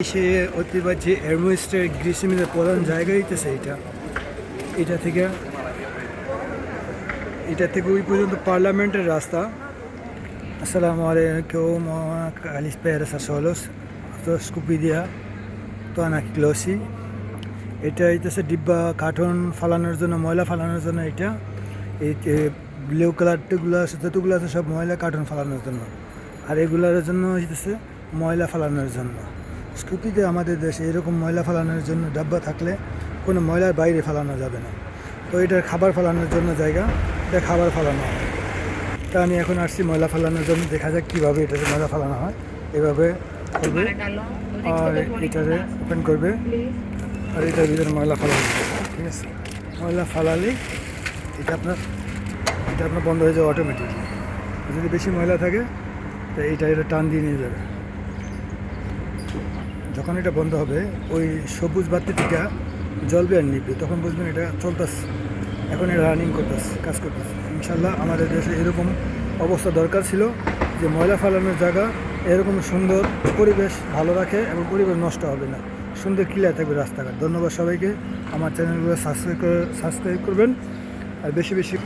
সে ঐতিহ্যবাহী এরমোস্টের গ্রীষ্মের প্রধান জায়গা হইতেছে এটা থেকে ওই পর্যন্ত পার্লামেন্টের রাস্তা। Assalamu alaikum, καλησπέρα σας όλους. Αυτό σκουπίδια το ανακυκλώσει. এটা হইতেছে ডিব্বা কার্টন ফালানোর জন্য, ময়লা ফালানোর জন্য। এটা এই ব্লু কালারগুলো আছে, যতগুলো আছে সব ময়লা কার্টন ফালানোর জন্য, আর এগুলোর জন্য হইতেছে ময়লা ফালানোর জন্য। স্কুপিতে আমাদের দেশে এরকম ময়লা ফালানোর জন্য ডাব্বা থাকলে কোনো ময়লার বাইরে ফালানো যাবে না। তো এটার খাবার ফালানোর জন্য জায়গা, এটা খাবার ফালানো হয়। তা আমি এখন আসছি ময়লা ফালানোর জন্য, দেখা যাক কীভাবে এটাতে ময়লা ফালানো হয়। এভাবে করবে আর এটারে ওপেন করবে আর এটার ভিতরে ময়লা ফালানো হবে। ঠিক আছে, ময়লা ফালালেই এটা আপনার বন্ধ হয়ে যাবে অটোমেটিকলি। যদি বেশি ময়লা থাকে তো এটা টান দিয়ে নিয়ে যাবে। যখন এটা বন্ধ হবে ওই সবুজ বাতিটা জ্বলবে আর নিবে, তখন বুঝবেন এটা চলতেছে, এখন এটা রানিং করতেছে, কাজ করতেছে। ইনশাল্লাহ আমাদের দেশে এরকম অবস্থা দরকার ছিল যে ময়লা ফালানোর জায়গা এরকম সুন্দর পরিবেশ ভালো রাখে এবং পরিবেশ নষ্ট হবে না, সুন্দর ক্লিয়ার থাকবে রাস্তাঘাট। ধন্যবাদ সবাইকে। আমার চ্যানেলগুলো সাবস্ক্রাইব করবেন আর বেশি বেশি